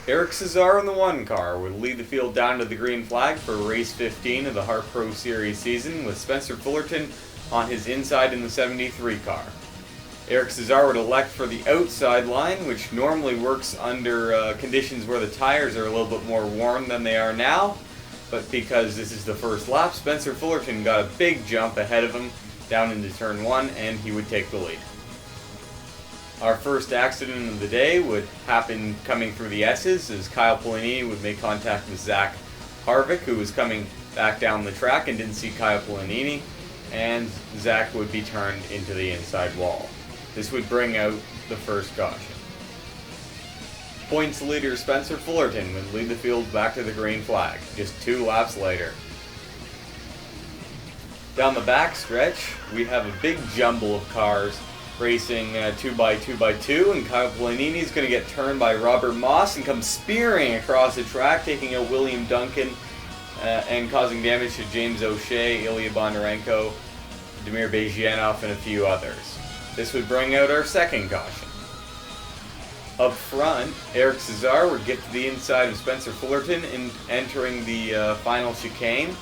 Eric Cesar in the 1 car would lead the field down to the green flag for race 15 of the HARC Pro Series season, with Spencer Fullerton on his inside in the 73 car. Eric Cesar would elect for the outside line, which normally works under conditions where the tires are a little bit more worn than they are now, but because this is the first lap, Spencer Fullerton got a big jump ahead of him down into turn 1, and he would take the lead. Our first accident of the day would happen coming through the S's, as Kyle Polanyi would make contact with Zach Harvick, who was coming back down the track and didn't see Kyle Polanyi, and Zach would be turned into the inside wall. This would bring out the first caution. Points leader Spencer Fullerton would lead the field back to the green flag, just 2 laps later. Down the back stretch, we have a big jumble of cars racing 2x2x2, and Kyle Polanyi is going to get turned by Robert Moss and come spearing across the track, taking out William Duncan and causing damage to James O'Shea, Ilya Bondarenko, Damir Bezhianov, and a few others. This would bring out our second caution. Up front, Eric Cesar would get to the inside of Spencer Fullerton in entering the final chicane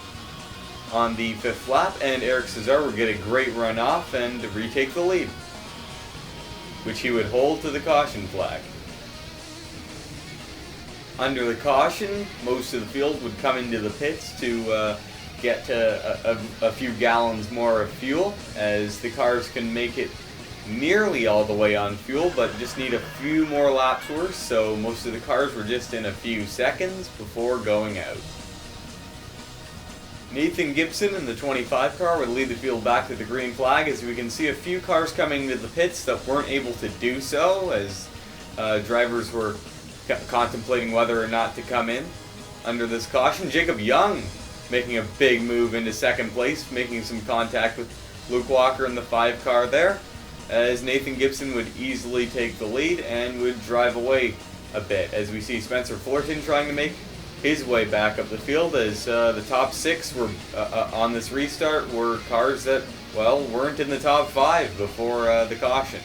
on the 5th lap, and Eric Cesar would get a great run off and retake the lead, which he would hold to the caution flag. Under the caution, most of the field would come into the pits to get a few gallons more of fuel, as the cars can make it nearly all the way on fuel, but just need a few more laps worth, so most of the cars were just in a few seconds before going out. Nathan Gibson in the 25 car would lead the field back to the green flag, as we can see a few cars coming to the pits that weren't able to do so, as drivers were contemplating whether or not to come in under this caution. Jacob Young making a big move into second place, making some contact with Luke Walker in the 5 car there, as Nathan Gibson would easily take the lead and would drive away a bit, as we see Spencer Fullerton trying to make his way back up the field, as the top 6 were on this restart were cars that, well, weren't in the top 5 before the caution.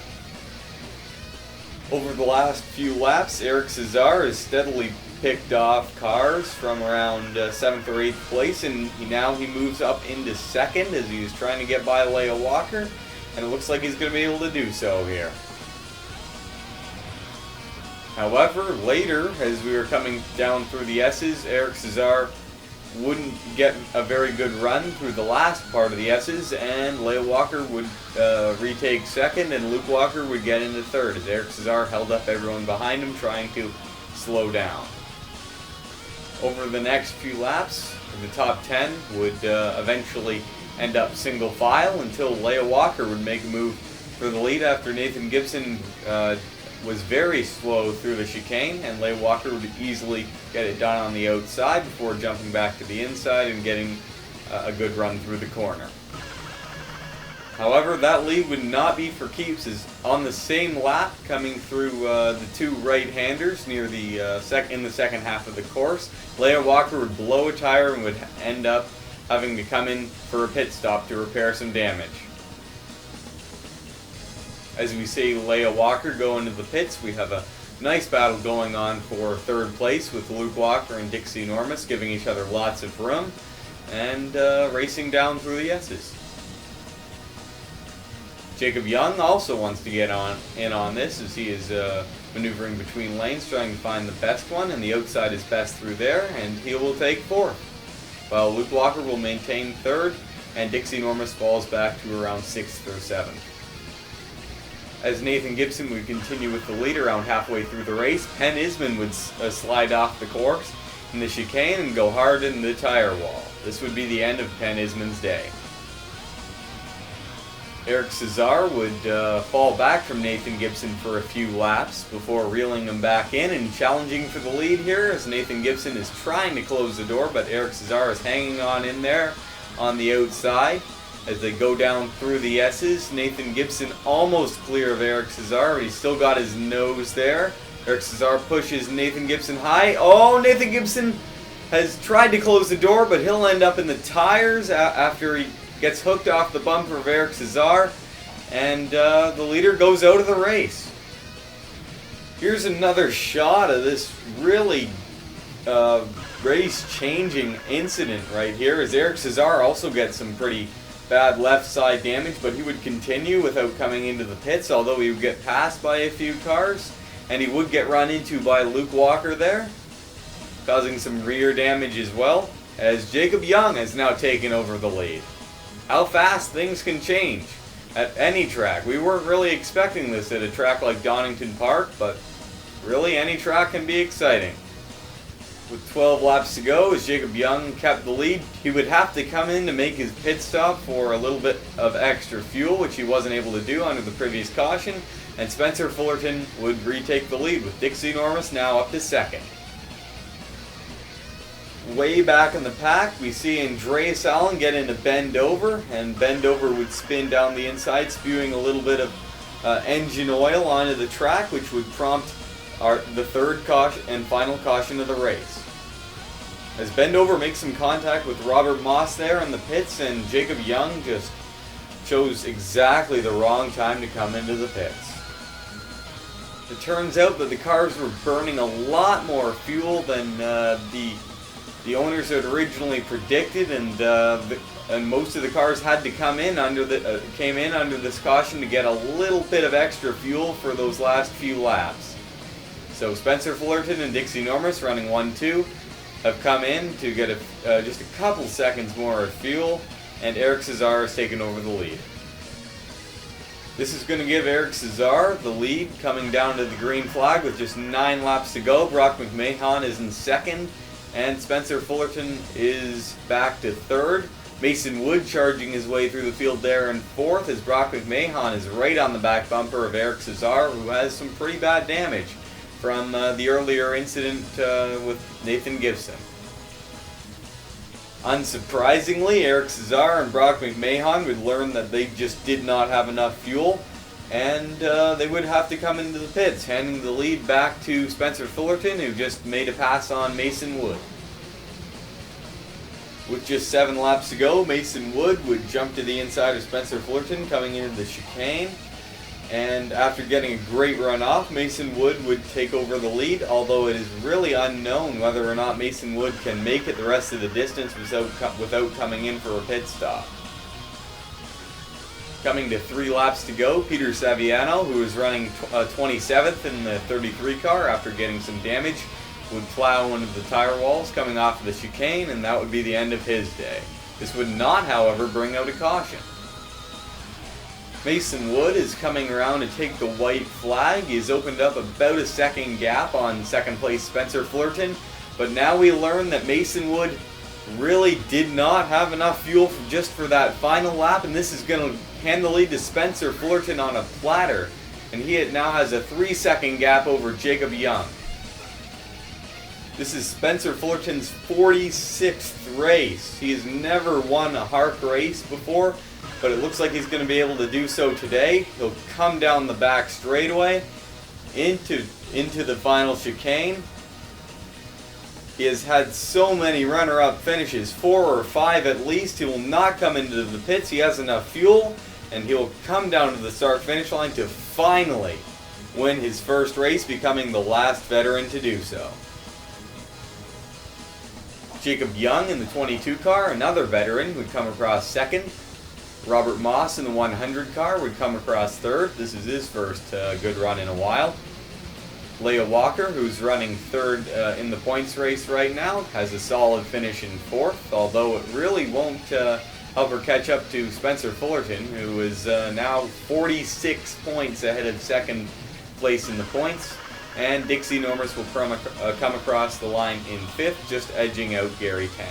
Over the last few laps, Eric Cesar has steadily picked off cars from around 7th or 8th place, and he moves up into 2nd as he's trying to get by Leo Walker, and it looks like he's going to be able to do so here. However, later, as we were coming down through the S's, Eric Cesar wouldn't get a very good run through the last part of the S's, and Leo Walker would retake 2nd, and Luke Walker would get into 3rd, as Eric Cesar held up everyone behind him, trying to slow down. Over the next few laps, the top 10 would eventually end up single file until Leo Walker would make a move for the lead after Nathan Gibson was very slow through the chicane, and Leo Walker would easily get it done on the outside before jumping back to the inside and getting a good run through the corner. However, that lead would not be for keeps, as on the same lap, coming through the 2 right-handers near the in the second half of the course, Leo Walker would blow a tire and would end up having to come in for a pit stop to repair some damage. As we see Leo Walker go into the pits, we have a nice battle going on for 3rd place, with Luke Walker and Dixie Normus giving each other lots of room and racing down through the S's. Jacob Young also wants to get in on this, as he is maneuvering between lanes, trying to find the best one, and the outside is best through there, and he will take 4th. While Luke Walker will maintain 3rd, and Dixie Normus falls back to around 6th or 7th. As Nathan Gibson would continue with the lead around halfway through the race, Penn Isman would slide off the course in the chicane and go hard in the tire wall. This would be the end of Penn Isman's day. Eric Cesar would fall back from Nathan Gibson for a few laps before reeling him back in and challenging for the lead here, as Nathan Gibson is trying to close the door, but Eric Cesar is hanging on in there on the outside. As they go down through the S's, Nathan Gibson almost clear of Eric Cesar, but he's still got his nose there. Eric Cesar pushes Nathan Gibson high. Oh, Nathan Gibson has tried to close the door, but he'll end up in the tires after he gets hooked off the bumper of Eric Cesar, and the leader goes out of the race. Here's another shot of this really race-changing incident right here, as Eric Cesar also gets some pretty bad left side damage, but he would continue without coming into the pits, although he would get passed by a few cars, and he would get run into by Luke Walker there, causing some rear damage as well, as Jacob Young has now taken over the lead. How fast things can change at any track. We weren't really expecting this at a track like Donington Park, but really any track can be exciting. With 12 laps to go, as Jacob Young kept the lead, he would have to come in to make his pit stop for a little bit of extra fuel, which he wasn't able to do under the previous caution, and Spencer Fullerton would retake the lead, with Dixie Normus now up to second. Way back in the pack, we see Andreas Allen get into Bend Over, and Bend Over would spin down the inside, spewing a little bit of engine oil onto the track, which would prompt the third caution and final caution of the race. As Bend Over makes some contact with Robert Moss there in the pits, and Jacob Young just chose exactly the wrong time to come into the pits. It turns out that the cars were burning a lot more fuel than the owners had originally predicted, and most of the cars had to come in under came in under this caution to get a little bit of extra fuel for those last few laps. So Spencer Fullerton and Dixie Normus, running 1-2, have come in to get just a couple seconds more of fuel, and Eric Cesar has taken over the lead. This is going to give Eric Cesar the lead coming down to the green flag with just 9 laps to go. Brock McMahon is in second, and Spencer Fullerton is back to third. Mason Wood charging his way through the field there in fourth, as Brock McMahon is right on the back bumper of Eric Cesar, who has some pretty bad damage from the earlier incident with Nathan Gibson. Unsurprisingly, Eric Cesar and Brock McMahon would learn that they just did not have enough fuel, and they would have to come into the pits, handing the lead back to Spencer Fullerton, who just made a pass on Mason Wood. With just 7 laps to go, Mason Wood would jump to the inside of Spencer Fullerton coming into the chicane. And after getting a great run off, Mason Wood would take over the lead, although it is really unknown whether or not Mason Wood can make it the rest of the distance without coming in for a pit stop. Coming to 3 laps to go, Peter Saviano, who is running 27th in the 33 car after getting some damage, would plow one of the tire walls coming off of the chicane, and that would be the end of his day. This would not, however, bring out a caution. Mason Wood is coming around to take the white flag. He has opened up about a second gap on second place Spencer Fullerton, but now we learn that Mason Wood really did not have enough fuel just for that final lap, and this is going to hand the lead to Spencer Fullerton on a platter, and he now has a 3-second gap over Jacob Young. This is Spencer Fullerton's 46th race. He has never won a HARC race before, but it looks like he's going to be able to do so today. He'll come down the back straightaway into the final chicane. He has had so many runner-up finishes, 4 or 5 at least. He will not come into the pits. He has enough fuel, and he'll come down to the start-finish line to finally win his first race, becoming the last veteran to do so. Jacob Young in the 22 car, another veteran, would come across second. Robert Moss in the 100 car would come across third. This is his first good run in a while. Leah Walker, who's running third in the points race right now, has a solid finish in fourth, although it really won't help her catch up to Spencer Fullerton, who is now 46 points ahead of second place in the points. And Dixie Normus will come across the line in fifth, just edging out Gary Tam.